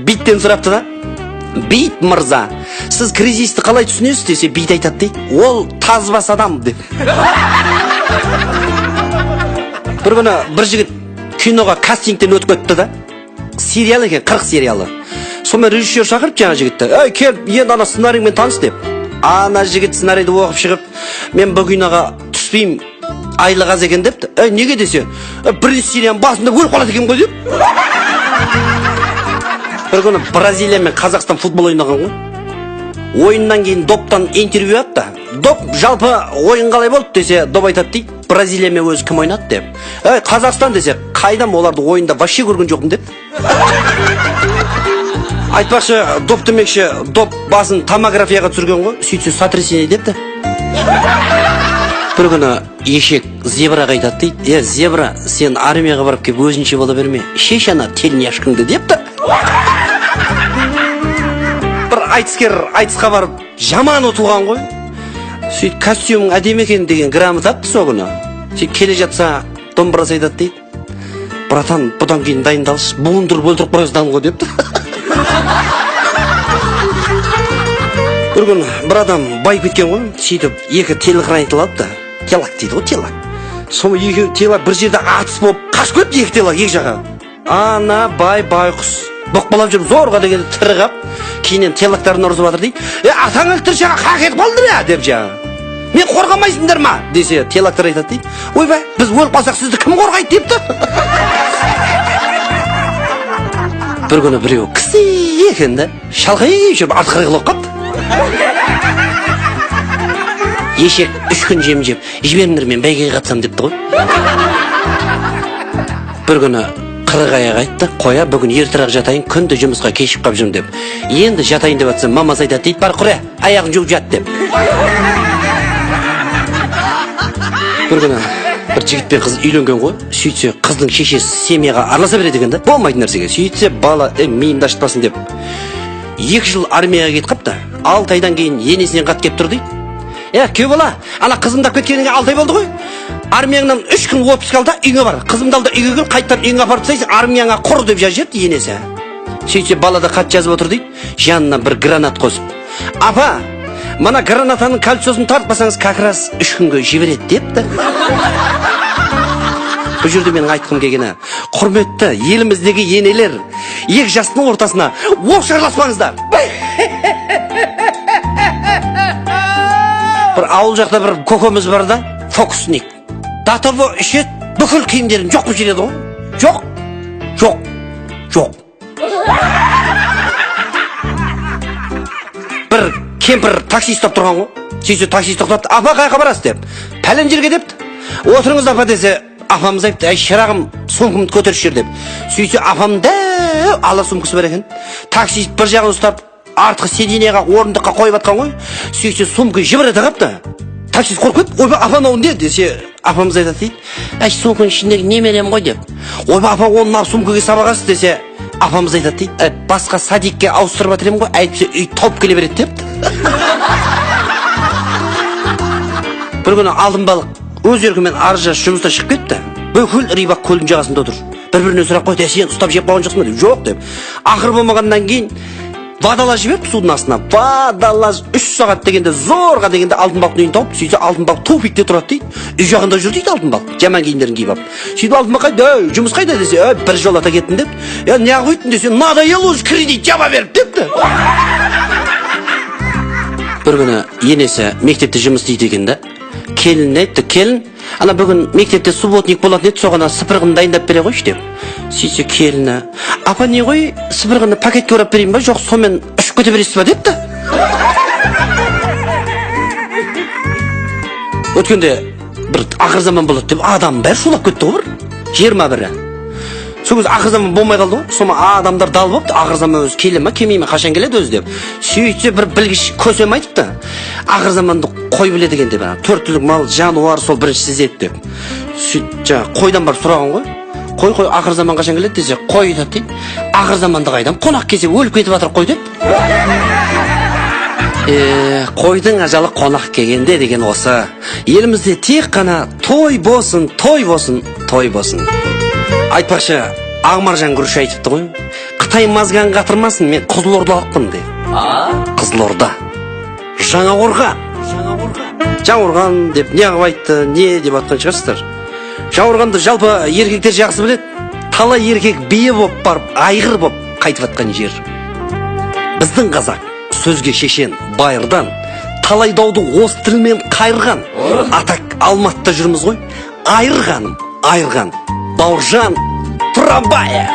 биттен сұрапты да. Бит мырза, сіз кризисті қалай түсінесіз десе, бит айтады дейді. Ол тазбас адам деп. Бір күні бір жігіт киноға кастингтен өтіп кетті да. Сериал екен, 40 сериалы. Сонымен режиссер шақырып жаңа жігітті. Ей, кел, енді ана сценариймен таныс деп. Ана жігіт сценарийді оқып шығып, мен бұл киноға түспеймін, айлық аз екен депті. Ей, неге десе, бірінші серияның басында өліп қалады екен ғой деп. Бір күні Бразилия мен Қазақстан футбол ойнаған ғой. Ойыннан кейін доптан интервью атты. Доп жалпы ойын қалай болды десе, доп айтады дейді. Бразилия мен өзі кім ойнады деп. Ей, Қазақстан десе, қайдам оларды ойында вообще көрген жоқпын деп. Айтпақшы, доп демекші, доп басын томографияға түсірген ғой, сөйтсе сотрясение депті. Бір күні ешек зебраға айтады дейді. Зебра, сен армияға барып кеп өзінше бола берме. Шеш ана тельняшкыңды депті. Бір айтыскер айтысқа барып жаман ұтылған ғой. Сөйт костюмің әдемі екен деген грамота атты сол күні. Сөйт келе жатса домбырасы айтады дейді. Братан, бұдан кейін дайындалшы, буындырып өлтіріп қойыздан ғой депті. Бір күн бір адам байып кеткен ғой, сөйтіп екі телохранитель алды да. Телак дейді ғой, телак. Соны екі телак бір жерде атыс болып қашып кетті екі телак екі жаққа. Ана байқұс боқпалап жүріп зорға дегенде тірі қап, кейіннен телактарын ұрысып жатыр дейді. Атаң өлтір жаңа қақ етіп қалды деп жаңа. Мен қорғамайсыңдар ма десе, телактар айтады дейді. Ойбай, біз өліп қалсақ сізді кім қорғайды депті. Бір күні біреу кісі екен да, шалқай жүріп артқырғылық қапты. Ешек 3 күн жем жеп, жіберіңдер мен бәйгеге қатысам депті ғой. Бір күні қырық аяқ айтты, қоя бүгін ертірақ жатайын, күнді жұмысқа кешіп қап жүрмін деп. Енді жатайын деп атсам, мамасы айтады дейді, бар құра, аяғын жуып жат деп. Бір күні бір жігіт пен қыз үйленген ғой, сөйтсе қыздың шешесі семьяға араласа береді екен да, болмайтын нәрсеге. Сөйтсе бала миымды ашытпасын деп 2 жыл армияға кетіп қапты. 6 айдан кейін енесінен хат келіп тұр дейді. Күйеу бала, ана қызымдап кеткеніңе 6 ай болды ғой. Армияңнан 3 күн отпуск алда үйге бар. Қызымды алда үйге кел, қайттан үйіңе апарып тастайсың, армияңа құр деп жазып жіберді енесі. Сөйтсе балада хат жазып отыр дейді. Жанына бір гранат қосып. Апа, мана гранатаның кольцосын тартпасаңыз, как раз 3 күнге жібереді депті. Бұл жерде менің айтқым келгені, құрметті еліміздегі енелер, екі жастың ортасына оқ шарласпаңыздар. Бір ауыл жақта бір көкеміз бар да, фокусник. Датово ішет, бүкіл киімдерін жоқ бұл жереді ғой. Жоқ. Бір кемпір такси ұстап тұрған ғой. Сөйтсе такси тоқтатты, апа қайқа барасыз деп. Пәлен жерге депті. Отырыңыз апа десе, апамыз айтты, әй шырағым, сумкамды көтеріп жібер деп. Сөйтсе апам дәу ала сумкасы бар екен. Таксист бір жағын ұстап, артқы сиденьеға орындыққа қойып атқан ғой. Сөйтсе сумка жібіреді қапты. Таксист қорқып, ойбай апа мынау не десе, апамыз айтады дейді, әй сумканың ішіндегі немерем ғой деп. Ойбай апа оны мына сумкаға сабағасыз десе, апамыз айтады дейді, басқа садикке ауыстырып жатырмын ғой, әйтпесе үй тауып келе береді депті. Бір күні алтын балық өз еркімен арыз жазып жұмыстан шығып кетті. Бүкіл Рибак көлдің жағасында отыр. Бір-біріне сұрақ қойды, сен ұстап жеп қалған жоқсың ба деп. Жоқ деп. Ақыр болмағаннан кейін водолаз жіберді судың астына. Водолаз 3 сағат дегенде зорға дегенде алтын балықтың үйін тауып, сөйтсе алтын балық тупикте тұрады дейді. Үй жағында жүр дейді алтын балық. Жаман киімдерін киіп алып. Сөйтіп алтын балық қайда, жұмыс қайда десе, бір жолата кеттім деп. Неғып өйттің десе, надоел уже кредит жаба беріп депті. Бір күні енесі мектепте жұмыс істейді екен да. Келін айтты, келін, ана бүгін мектепте субботник болатын еді, соған сыпырғын дайындап бере қойшы деп. Сөйтсе келіні, апа не ғой, сыпырғыны пакетке орап берейін ба, жоқ сонымен ұшып кете бересіз ба депті. Өткенде бір ақыр заман болады деп адам бәрі шулап кетті ғой бір 21-і. Сол кез ақыр заман болмай қалды ғой. Сома адамдар дал болыпты, ақыр заман өзі келе ма, келмей ме, қашан келеді өзі деп. Сөйтсе бір білгіш көсем айтыпты. Ақыр заманды қой біледі екен деп. 4 түлік мал, жануар сол бірінші сізеді деп. Сөйтсе қойдан барып сұраған ғой. Қой ақыр заман қашан келеді десе, қой айтады дейді. Ақыр заманды қайдам, қонақ келсе өліп кетіп жатыр қой деп. Қойдың ажалы қонақ келгенде деген осы. Елімізде тек қана той болсын. Айтпақшы, Ағмаржан күріш айтыпты ғой. Қытай мазған қатырмасын, мен Қызылордалықпын деп. Қызылорда. Жаңақорған деп не қылып айтты, не деп атқан шығарсыздар. Жаңақорғанды жалпы еркектер жақсы біледі. Талай еркек бие болып барып, айғыр болып қайтып атқан жер. Біздің қазақ сөзге шешен байырдан, талай дауды осы тілмен қайырған. Атак Алматыда жүрміз ғой. Айырғаным, Бауыржан Тұрабаев.